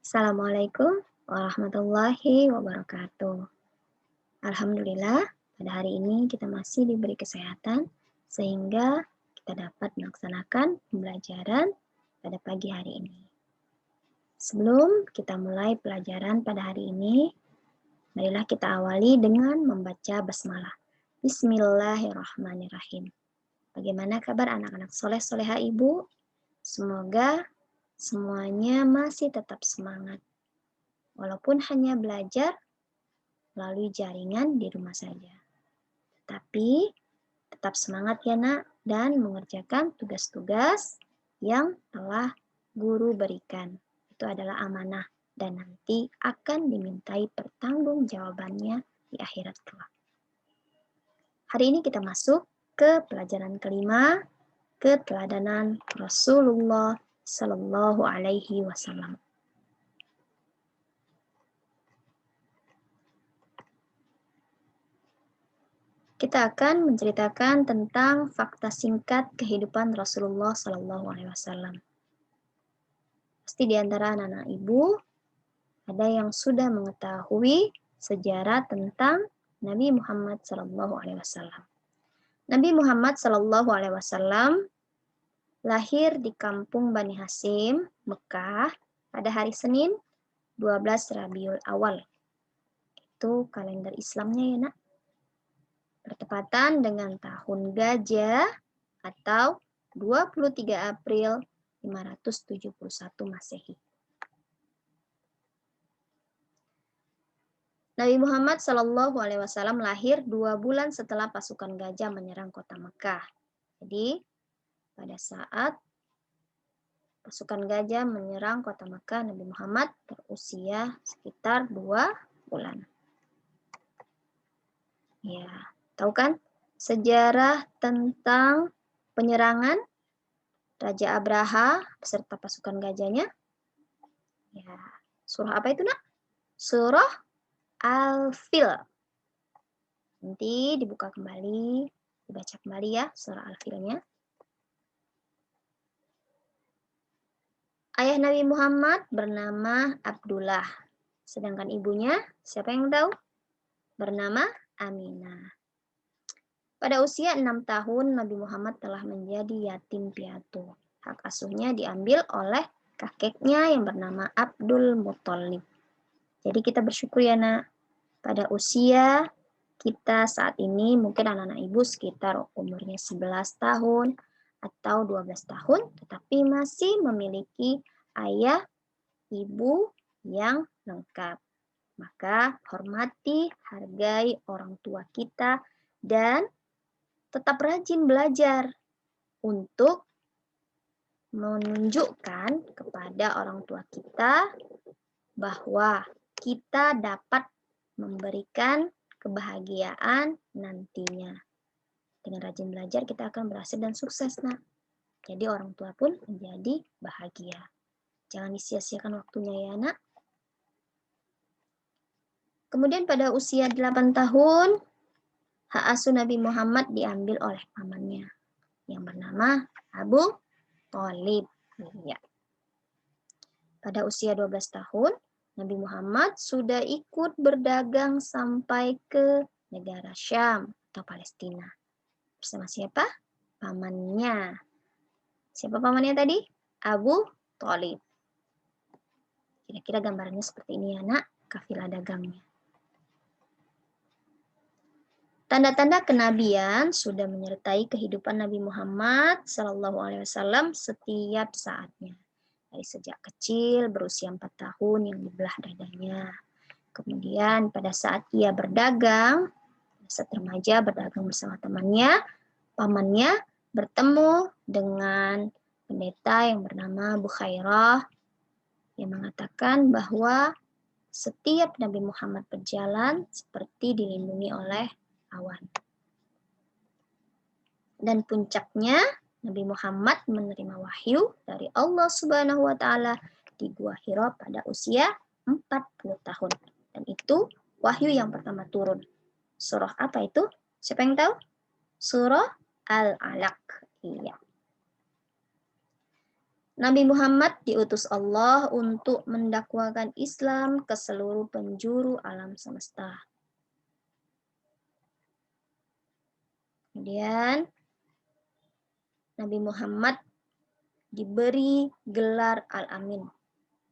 Assalamualaikum warahmatullahi wabarakatuh. Alhamdulillah, pada hari ini kita masih diberi kesehatan sehingga kita dapat melaksanakan pembelajaran pada pagi hari ini. Sebelum kita mulai pelajaran pada hari ini, marilah kita awali dengan membaca basmalah. Bismillahirrahmanirrahim. Bagaimana kabar anak-anak soleh-soleha ibu? Semoga semuanya masih tetap semangat. Walaupun hanya belajar melalui jaringan di rumah saja. Tapi tetap semangat ya nak dan mengerjakan tugas-tugas yang telah guru berikan. Itu adalah amanah dan nanti akan dimintai pertanggungjawabannya di akhirat kelak. Hari ini kita masuk ke pelajaran kelima, keteladanan Rasulullah Sallallahu Alaihi Wasallam. Kita akan menceritakan tentang fakta singkat kehidupan Rasulullah Sallallahu Alaihi Wasallam. Pasti di antara anak-anak ibu ada yang sudah mengetahui sejarah tentang Nabi Muhammad Sallallahu Alaihi Wasallam. Nabi Muhammad Sallallahu Alaihi Wasallam lahir di kampung Bani Hasyim, Mekah, pada hari Senin 12 Rabiul Awal. Itu kalender Islamnya ya nak. Bertepatan dengan tahun Gajah atau 23 April 571 Masehi. Nabi Muhammad Shallallahu Alaihi Wasallam lahir 2 bulan setelah pasukan Gajah menyerang kota Mekah. Jadi pada saat pasukan Gajah menyerang kota Mekah, Nabi Muhammad berusia sekitar 2 bulan. Ya, tahu kan sejarah tentang penyerangan Raja Abraha beserta pasukan gajahnya? Ya, surah apa itu nak? Surah Al-Fil. Nanti dibuka kembali, dibaca kembali ya surah Al-Filnya. Ayah Nabi Muhammad bernama Abdullah. Sedangkan ibunya, siapa yang tahu? Bernama Aminah. Pada usia 6 tahun, Nabi Muhammad telah menjadi yatim piatu. Hak asuhnya diambil oleh kakeknya yang bernama Abdul Muthalib. Jadi kita bersyukur ya nak, pada usia kita saat ini mungkin anak-anak ibu sekitar umurnya 11 tahun atau 12 tahun, tetapi masih memiliki ayah, ibu yang lengkap. Maka hormati, hargai orang tua kita, dan tetap rajin belajar untuk menunjukkan kepada orang tua kita bahwa kita dapat memberikan kebahagiaan nantinya. Dengan rajin belajar kita akan berhasil dan sukses nak. Jadi orang tua pun menjadi bahagia. Jangan disia-siakan waktunya ya nak. Kemudian pada usia 8 tahun, hak asuh Nabi Muhammad diambil oleh pamannya yang bernama Abu Thalib. Ya. Pada usia 12 tahun, Nabi Muhammad sudah ikut berdagang sampai ke negara Syam atau Palestina. Bersama siapa? Pamannya. Siapa pamannya tadi? Abu Thalib. Kira-kira gambarannya seperti ini ya nak, kafilah dagangnya. Tanda-tanda kenabian sudah menyertai kehidupan Nabi Muhammad SAW setiap saatnya. Dari sejak kecil, berusia 4 tahun yang dibelah dadanya. Kemudian pada saat ia berdagang, saat remaja berdagang bersama temannya, pamannya bertemu dengan pendeta yang bernama Bukhairah yang mengatakan bahwa setiap Nabi Muhammad berjalan seperti dilindungi oleh awan. Dan puncaknya Nabi Muhammad menerima wahyu dari Allah Subhanahu wa taala di Gua Hira pada usia 40 tahun. Dan itu wahyu yang pertama turun. Surah apa itu? Siapa yang tahu? Surah Al-Alaq. Iya. Nabi Muhammad diutus Allah untuk mendakwakan Islam ke seluruh penjuru alam semesta. Kemudian Nabi Muhammad diberi gelar Al-Amin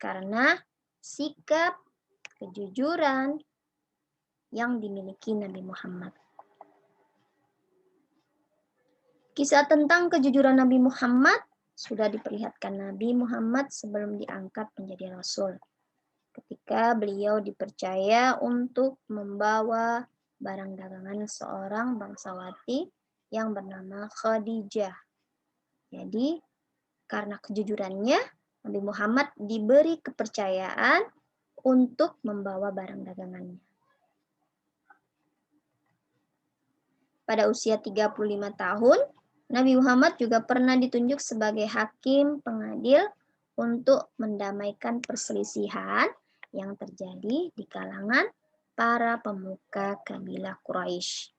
karena sikap kejujuran yang dimiliki Nabi Muhammad. Kisah tentang kejujuran Nabi Muhammad sudah diperlihatkan Nabi Muhammad sebelum diangkat menjadi Rasul. Ketika beliau dipercaya untuk membawa barang dagangan seorang bangsawati yang bernama Khadijah. Jadi, karena kejujurannya, Nabi Muhammad diberi kepercayaan untuk membawa barang dagangannya. Pada usia 35 tahun, Nabi Muhammad juga pernah ditunjuk sebagai hakim pengadil untuk mendamaikan perselisihan yang terjadi di kalangan para pemuka kabilah Quraisy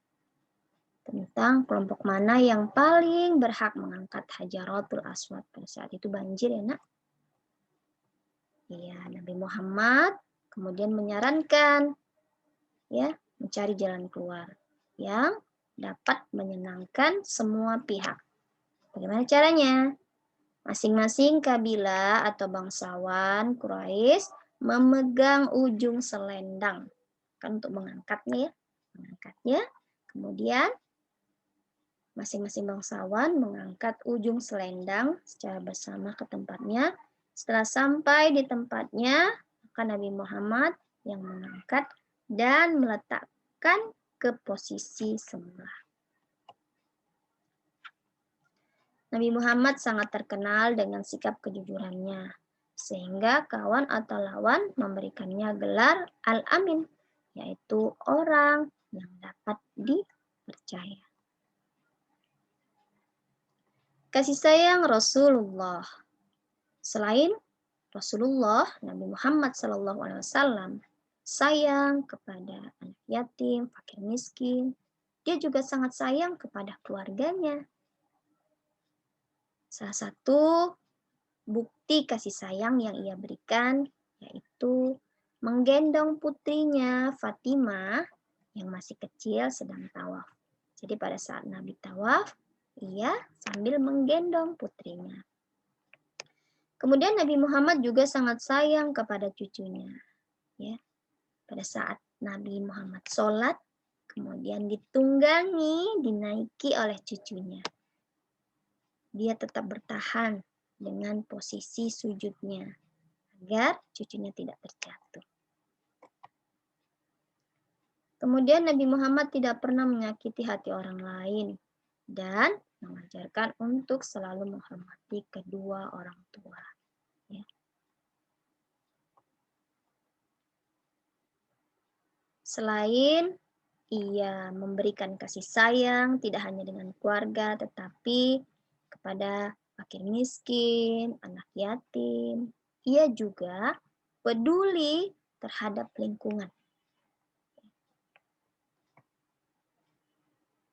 tentang kelompok mana yang paling berhak mengangkat Hajaratul Aswad. Pada saat itu banjir ya nak. Ya, Nabi Muhammad kemudian menyarankan ya mencari jalan keluar yang dapat menyenangkan semua pihak. Bagaimana caranya? Masing-masing kabilah atau bangsawan Quraisy memegang ujung selendang kan untuk mengangkatnya ya. Mengangkatnya. Kemudian masing-masing bangsawan mengangkat ujung selendang secara bersama ke tempatnya. Setelah sampai di tempatnya, maka Nabi Muhammad yang mengangkat dan meletakkan ke posisi semula. Nabi Muhammad sangat terkenal dengan sikap kejujurannya, sehingga kawan atau lawan memberikannya gelar Al-Amin, yaitu orang yang dapat dipercaya. Kasih sayang Rasulullah. Selain Rasulullah, Nabi Muhammad SAW sayang kepada anak yatim, fakir miskin. Dia juga sangat sayang kepada keluarganya. Salah satu bukti kasih sayang yang ia berikan yaitu menggendong putrinya Fatimah yang masih kecil sedang tawaf. Jadi pada saat Nabi tawaf, ia sambil menggendong putrinya. Kemudian Nabi Muhammad juga sangat sayang kepada cucunya. Ya, pada saat Nabi Muhammad sholat, kemudian ditunggangi, dinaiki oleh cucunya. Dia tetap bertahan dengan posisi sujudnya agar cucunya tidak terjatuh. Kemudian Nabi Muhammad tidak pernah menyakiti hati orang lain dan mengajarkan untuk selalu menghormati kedua orang tua. Ya. Selain ia memberikan kasih sayang tidak hanya dengan keluarga tetapi kepada fakir miskin, anak yatim, ia juga peduli terhadap lingkungan.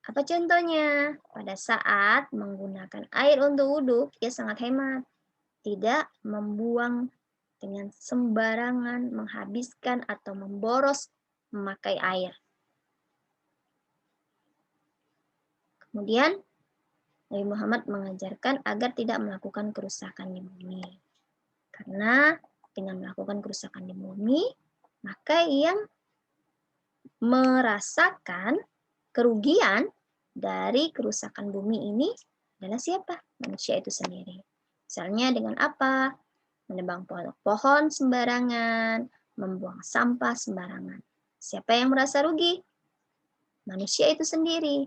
Apa contohnya? Pada saat menggunakan air untuk wudhu, ia sangat hemat. Tidak membuang dengan sembarangan, menghabiskan atau memboros memakai air. Kemudian, Nabi Muhammad mengajarkan agar tidak melakukan kerusakan di bumi. Karena dengan melakukan kerusakan di bumi, maka ia merasakan kerugian dari kerusakan bumi ini adalah siapa? Manusia itu sendiri. Misalnya dengan apa? Menebang pohon sembarangan, membuang sampah sembarangan. Siapa yang merasa rugi? Manusia itu sendiri.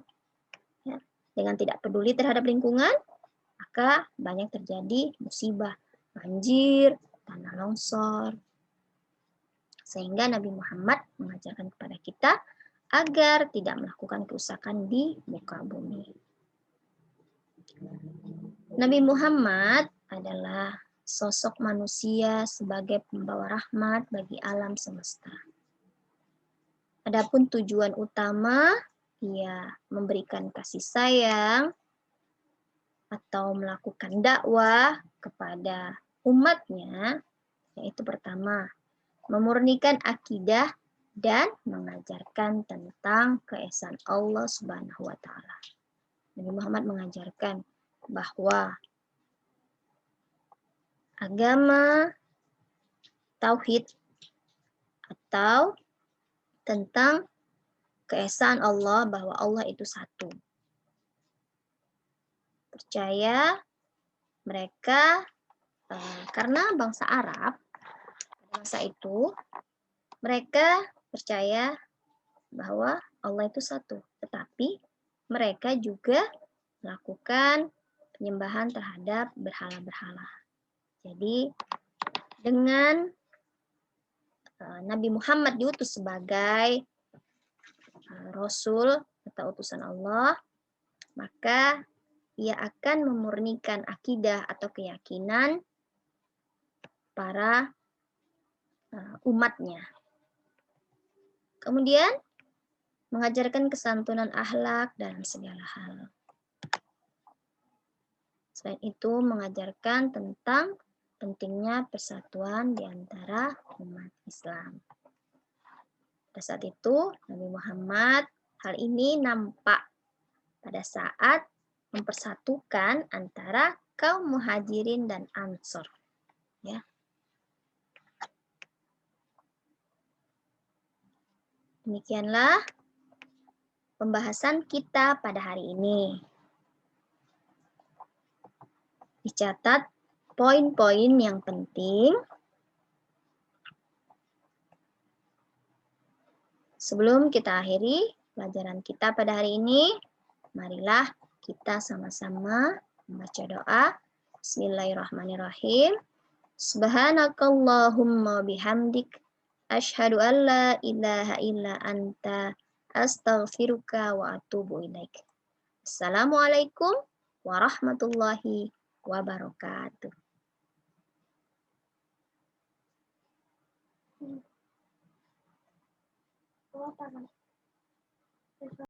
Ya. Dengan tidak peduli terhadap lingkungan, maka banyak terjadi musibah, banjir, tanah longsor. Sehingga Nabi Muhammad mengajarkan kepada kita agar tidak melakukan kerusakan di muka bumi. Nabi Muhammad adalah sosok manusia sebagai pembawa rahmat bagi alam semesta. Adapun tujuan utama, ia memberikan kasih sayang atau melakukan dakwah kepada umatnya, yaitu pertama, memurnikan akidah dan mengajarkan tentang keesaan Allah Subhanahu wa taala. Nabi Muhammad mengajarkan bahwa agama tauhid atau tentang keesaan Allah, bahwa Allah itu satu. Percaya mereka karena bangsa Arab pada masa itu mereka percaya bahwa Allah itu satu, tetapi mereka juga melakukan penyembahan terhadap berhala-berhala. Jadi dengan Nabi Muhammad diutus sebagai Rasul atau utusan Allah, maka ia akan memurnikan akidah atau keyakinan para umatnya. Kemudian mengajarkan kesantunan akhlak dalam segala hal. Selain itu mengajarkan tentang pentingnya persatuan di antara umat Islam. Pada saat itu Nabi Muhammad hal ini nampak pada saat mempersatukan antara kaum muhajirin dan ansor. Ya. Demikianlah pembahasan kita pada hari ini. Dicatat poin-poin yang penting. Sebelum kita akhiri pelajaran kita pada hari ini, marilah kita sama-sama membaca doa. Bismillahirrahmanirrahim. Subhanakallahumma bihamdik. Asyhadu an la ilaha illa anta. Astaghfiruka wa atubu ilaik. Assalamualaikum warahmatullahi wabarakatuh.